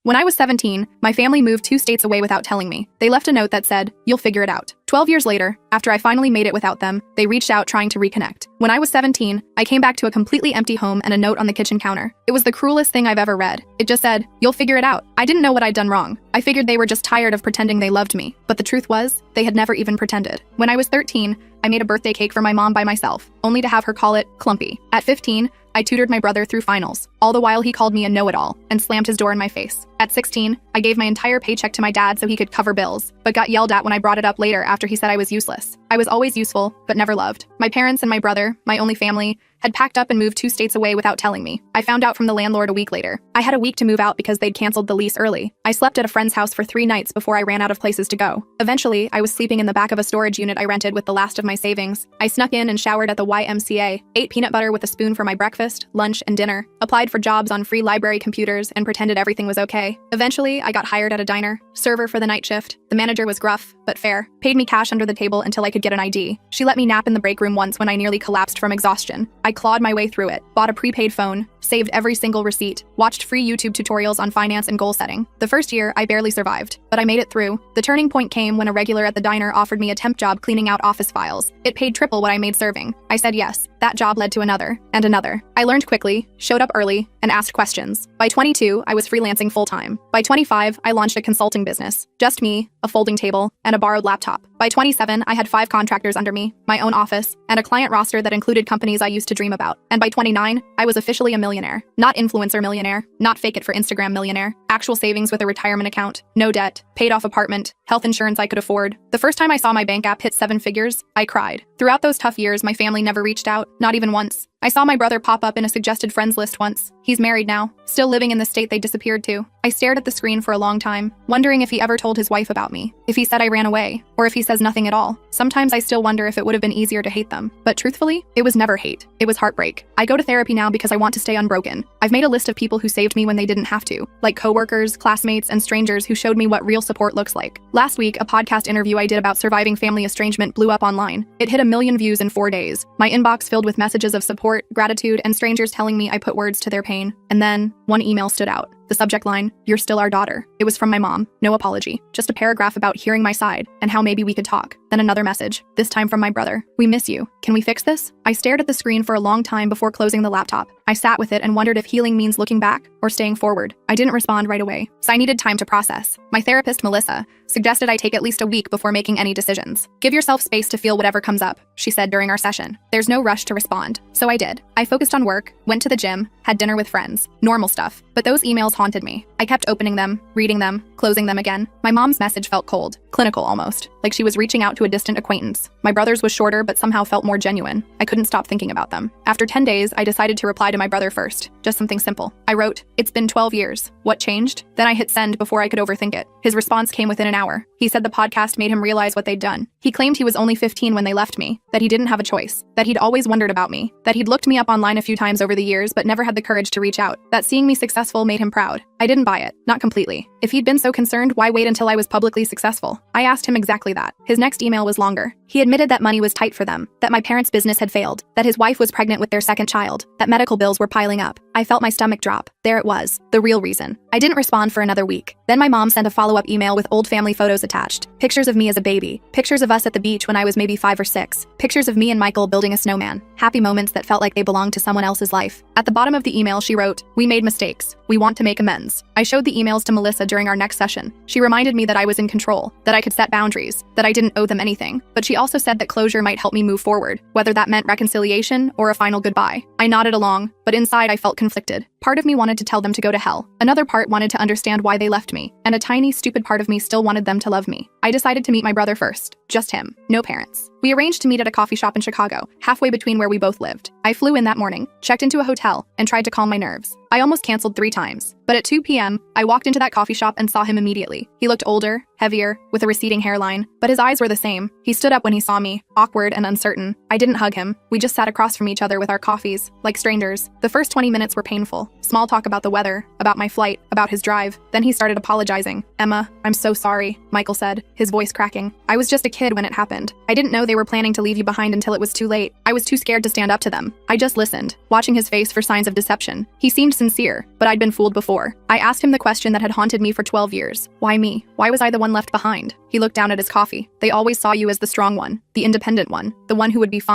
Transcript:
When I was 17, my family moved 2 states away without telling me. They left a note that said, "You'll figure it out." 12 years later, after I finally made it without them, they reached out trying to reconnect. When I was 17, I came back to a completely empty home and a note on the kitchen counter. It was the cruelest thing I've ever read. It just said, "You'll figure it out." I didn't know what I'd done wrong. I figured they were just tired of pretending they loved me. But the truth was, they had never even pretended. When I was 13, I made a birthday cake for my mom by myself, only to have her call it clumpy. At 15, I tutored my brother through finals. All the while he called me a know-it-all and slammed his door in my face. At 16, I gave my entire paycheck to my dad so he could cover bills, but got yelled at when I brought it up later after he said I was useless. I was always useful, but never loved. My parents and my brother, my only family, had packed up and moved 2 states away without telling me. I found out from the landlord a week later. I had a week to move out because they'd canceled the lease early. I slept at a friend's house for 3 nights before I ran out of places to go. Eventually, I was sleeping in the back of a storage unit I rented with the last of my savings. I snuck in and showered at the YMCA, ate peanut butter with a spoon for my breakfast, lunch, and dinner, applied for jobs on free library computers, and pretended everything was okay. Eventually, I got hired at a diner, server for the night shift. The manager was gruff, but fair, paid me cash under the table until I could get an ID. She let me nap in the break room once when I nearly collapsed from exhaustion. I clawed my way through it, bought a prepaid phone, saved every single receipt, watched free YouTube tutorials on finance and goal setting. The first year, I barely survived, but I made it through. The turning point came when a regular at the diner offered me a temp job cleaning out office files. It paid triple what I made serving. I said yes. That job led to another, and another. I learned quickly, showed up early, and asked questions. By 22, I was freelancing full-time. By 25, I launched a consulting business. Just me, a folding table, and a borrowed laptop. By 27, I had 5 contractors under me, my own office, and a client roster that included companies I used to dream about. And by 29, I was officially a millionaire. Not influencer millionaire, not fake it for Instagram millionaire. Actual savings with a retirement account, no debt, paid off apartment, health insurance I could afford. The first time I saw my bank app hit 7 figures, I cried. Throughout those tough years, my family never reached out, not even once. I saw my brother pop up in a suggested friends list once. He's married now, still living in the state they disappeared to. I stared at the screen for a long time, wondering if he ever told his wife about me, if he said I ran away, or if he says nothing at all. Sometimes I still wonder if it would have been easier to hate them. But truthfully, it was never hate. It was heartbreak. I go to therapy now because I want to stay unbroken. I've made a list of people who saved me when they didn't have to, like coworkers, classmates, and strangers who showed me what real support looks like. Last week, a podcast interview I did about surviving family estrangement blew up online. It hit 1 million views in 4 days. My inbox filled with messages of support, gratitude, and strangers telling me I put words to their pain. And then, one email stood out. The subject line, "You're still our daughter." It was from my mom. No apology. Just a paragraph about hearing my side and how maybe we could talk. Then another message, this time from my brother. "We miss you. Can we fix this?" I stared at the screen for a long time before closing the laptop. I sat with it and wondered if healing means looking back or staying forward. I didn't respond right away, so I needed time to process. My therapist, Melissa, suggested I take at least a week before making any decisions. "Give yourself space to feel whatever comes up," she said during our session. "There's no rush to respond." So I did. I focused on work, went to the gym, had dinner with friends. Normal stuff. But those emails haunted me. I kept opening them, reading them, closing them again. My mom's message felt cold, clinical almost, like she was reaching out to a distant acquaintance. My brother's was shorter but somehow felt more genuine. I couldn't stop thinking about them. After 10 days, I decided to reply to my brother first. Just something simple. I wrote, "It's been 12 years. What changed?" Then I hit send before I could overthink it. His response came within an hour. He said the podcast made him realize what they'd done. He claimed he was only 15 when they left me, that he didn't have a choice, that he'd always wondered about me, that he'd looked me up online a few times over the years but never had the courage to reach out, that seeing me successful made him proud. I didn't buy it. Not completely. If he'd been so concerned, why wait until I was publicly successful? I asked him exactly that. His next email was longer. He admitted that money was tight for them, that my parents' business had failed, that his wife was pregnant with their second child, that medical bills were piling up. I felt my stomach drop. There it was, the real reason. I didn't respond for another week. Then my mom sent a follow-up email with old family photos attached. Pictures of me as a baby. Pictures of us at the beach when I was maybe 5 or 6. Pictures of me and Michael building a snowman. Happy moments that felt like they belonged to someone else's life. At the bottom of the email, she wrote, "We made mistakes. We want to make amends." I showed the emails to Melissa during our next session. She reminded me that I was in control, that I could set boundaries, that I didn't owe them anything. But she also said that closure might help me move forward, whether that meant reconciliation or a final goodbye. I nodded along, but inside I felt conflicted. Part of me wanted to tell them to go to hell. Another part wanted to understand why they left me. And a tiny, stupid part of me still wanted them to love me. I decided to meet my brother first. Just him. No parents. We arranged to meet at a coffee shop in Chicago, halfway between where we both lived. I flew in that morning, checked into a hotel, and tried to calm my nerves. I almost canceled 3 times. But at 2 p.m., I walked into that coffee shop and saw him immediately. He looked older, heavier, with a receding hairline, but his eyes were the same. He stood up when he saw me, awkward and uncertain. I didn't hug him. We just sat across from each other with our coffees, like strangers. The first 20 minutes were painful. Small talk about the weather, about my flight, about his drive. Then he started apologizing. "Emma, I'm so sorry," Michael said, his voice cracking. "I was just a kid when it happened. I didn't know they they were planning to leave you behind until it was too late. I was too scared to stand up to them. I just listened, watching his face for signs of deception. He seemed sincere, but I'd been fooled before. I asked him the question that had haunted me for 12 years. Why me? Why was I the one left behind? He looked down at his coffee. They always saw you as the strong one, the independent one, the one who would be fine.